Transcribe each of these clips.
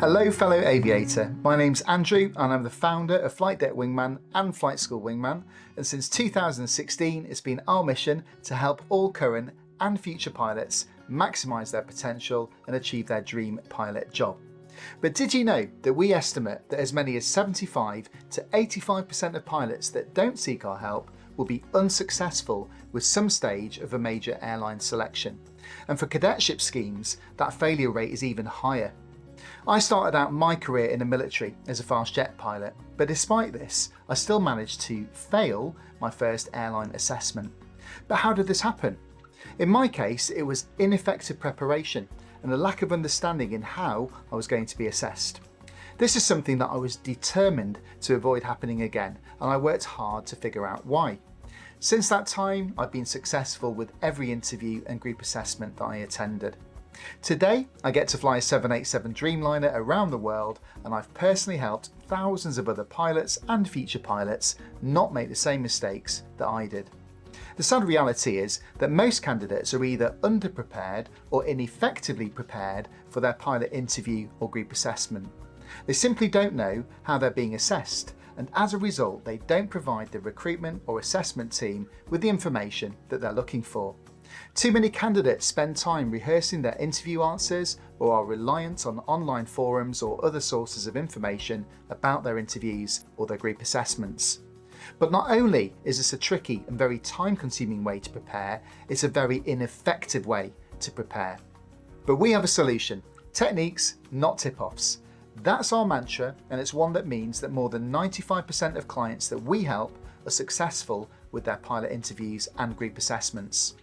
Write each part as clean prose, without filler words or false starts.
Hello fellow aviator, my name's Andrew and I'm the founder of Flight Deck Wingman and Flight School Wingman, and since 2016 it's been our mission to help all current and future pilots maximise their potential and achieve their dream pilot job. But did you know that we estimate that as many as 75 to 85% of pilots that don't seek our help will be unsuccessful with some stage of a major airline selection? And for cadetship schemes, that failure rate is even higher. I started out my career in the military as a fast jet pilot, but despite this, I still managed to fail my first airline assessment. But how did this happen? In my case, it was ineffective preparation and a lack of understanding in how I was going to be assessed. This is something that I was determined to avoid happening again, and I worked hard to figure out why. Since that time, I've been successful with every interview and group assessment that I attended. Today, I get to fly a 787 Dreamliner around the world, and I've personally helped thousands of other pilots and future pilots not make the same mistakes that I did. The sad reality is that most candidates are either underprepared or ineffectively prepared for their pilot interview or group assessment. They simply don't know how they're being assessed, and as a result, they don't provide the recruitment or assessment team with the information that they're looking for. Too many candidates spend time rehearsing their interview answers or are reliant on online forums or other sources of information about their interviews or their group assessments. But not only is this a tricky and very time-consuming way to prepare, it's a very ineffective way to prepare. But we have a solution: techniques, not tip-offs. That's our mantra, and it's one that means that more than 95% of clients that we help are successful with their pilot interviews and group assessments.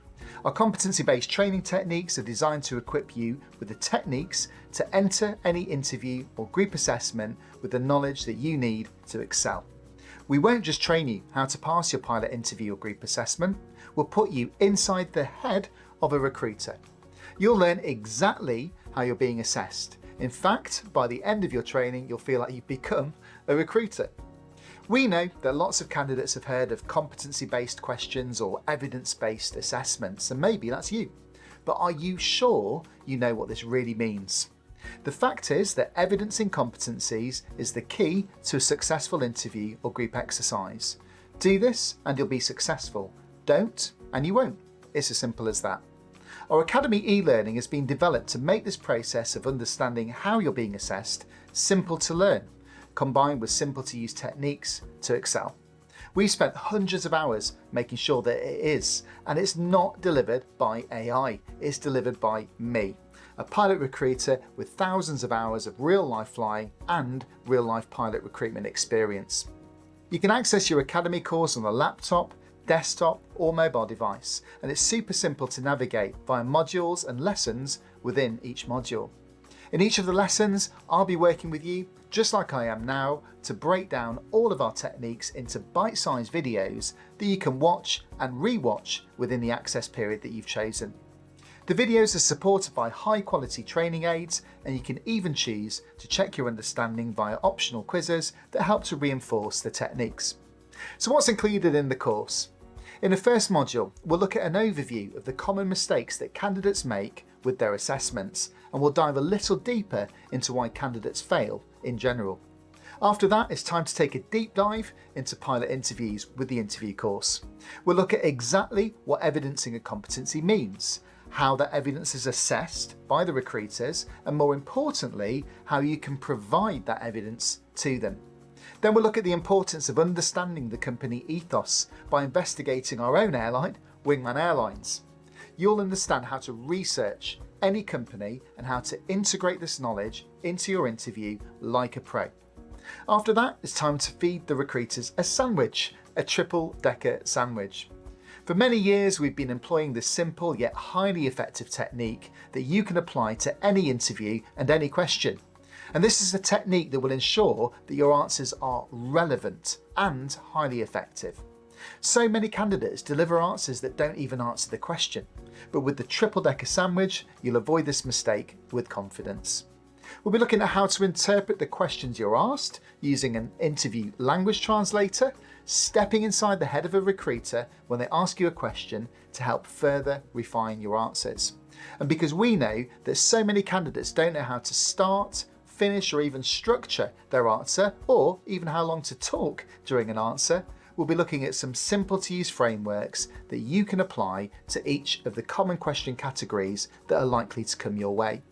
Our competency-based training techniques are designed to equip you with the techniques to enter any interview or group assessment with the knowledge that you need to excel. We won't just train you how to pass your pilot interview or group assessment, we'll put you inside the head of a recruiter. You'll learn exactly how you're being assessed. In fact, by the end of your training, you'll feel like you've become a recruiter. We know that lots of candidates have heard of competency-based questions or evidence-based assessments, and maybe that's you. But are you sure you know what this really means? The fact is that evidencing competencies is the key to a successful interview or group exercise. Do this and you'll be successful. Don't and you won't. It's as simple as that. Our Academy e-learning has been developed to make this process of understanding how you're being assessed simple to learn, combined with simple to use techniques to excel. We've spent hundreds of hours making sure that it is, and it's not delivered by AI, it's delivered by me, a pilot recruiter with thousands of hours of real life flying and real life pilot recruitment experience. You can access your Academy course on a laptop, desktop or mobile device, and it's super simple to navigate via modules and lessons within each module. In each of the lessons, I'll be working with you, just like I am now, to break down all of our techniques into bite-sized videos that you can watch and re-watch within the access period that you've chosen. The videos are supported by high-quality training aids, and you can even choose to check your understanding via optional quizzes that help to reinforce the techniques. So what's included in the course? In the first module, we'll look at an overview of the common mistakes that candidates make with their assessments, and we'll dive a little deeper into why candidates fail in general. After that, it's time to take a deep dive into pilot interviews with the interview course. We'll look at exactly what evidencing a competency means, how that evidence is assessed by the recruiters, and more importantly, how you can provide that evidence to them. Then we'll look at the importance of understanding the company ethos by investigating our own airline, Wingman Airlines. You'll understand how to research any company and how to integrate this knowledge into your interview like a pro. After that, it's time to feed the recruiters a sandwich, a triple-decker sandwich. For many years, we've been employing this simple yet highly effective technique that you can apply to any interview and any question. And this is a technique that will ensure that your answers are relevant and highly effective. So many candidates deliver answers that don't even answer the question, but with the triple-decker sandwich, you'll avoid this mistake with confidence. We'll be looking at how to interpret the questions you're asked using an interview language translator, stepping inside the head of a recruiter when they ask you a question to help further refine your answers. And because we know that so many candidates don't know how to start, finish or even structure their answer, or even how long to talk during an answer, we'll be looking at some simple to use frameworks that you can apply to each of the common question categories that are likely to come your way.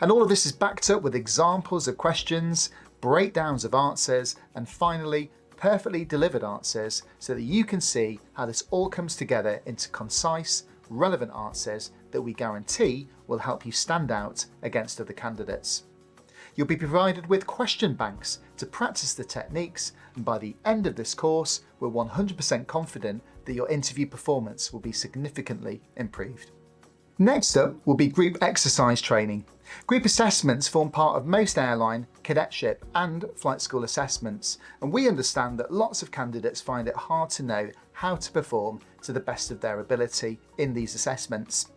And all of this is backed up with examples of questions, breakdowns of answers, and finally, perfectly delivered answers so that you can see how this all comes together into concise, relevant answers that we guarantee will help you stand out against other candidates. You'll be provided with question banks to practice the techniques, and by the end of this course, we're 100% confident that your interview performance will be significantly improved. Next up will be group exercise training. Group assessments form part of most airline, cadetship and flight school assessments, and we understand that lots of candidates find it hard to know how to perform to the best of their ability in these assessments.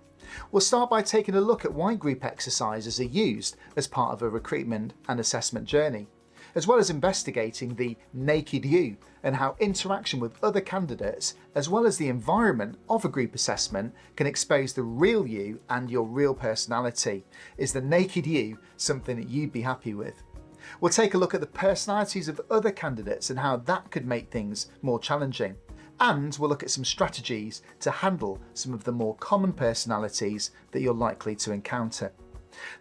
We'll start by taking a look at why group exercises are used as part of a recruitment and assessment journey, as well as investigating the naked you and how interaction with other candidates, as well as the environment of a group assessment, can expose the real you and your real personality. Is the naked you something that you'd be happy with? We'll take a look at the personalities of other candidates and how that could make things more challenging. And we'll look at some strategies to handle some of the more common personalities that you're likely to encounter.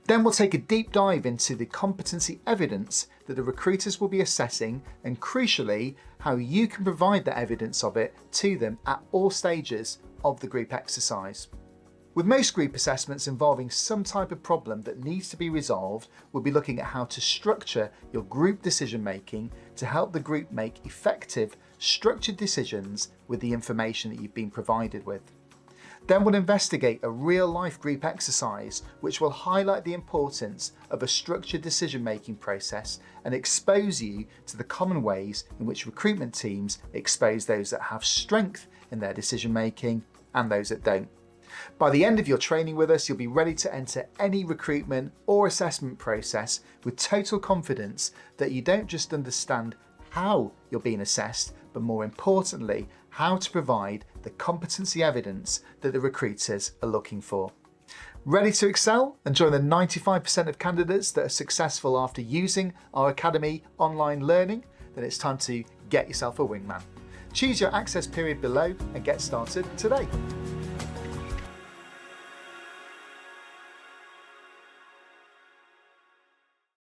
Then we'll take a deep dive into the competency evidence that the recruiters will be assessing, and crucially, how you can provide the evidence of it to them at all stages of the group exercise. With most group assessments involving some type of problem that needs to be resolved, we'll be looking at how to structure your group decision making to help the group make effective, structured decisions with the information that you've been provided with. Then we'll investigate a real-life group exercise which will highlight the importance of a structured decision-making process and expose you to the common ways in which recruitment teams expose those that have strength in their decision-making and those that don't. By the end of your training with us, you'll be ready to enter any recruitment or assessment process with total confidence that you don't just understand how you're being assessed, but more importantly, how to provide the competency evidence that the recruiters are looking for. Ready to excel and join the 95% of candidates that are successful after using our Academy online learning? Then it's time to get yourself a wingman. Choose your access period below and get started today.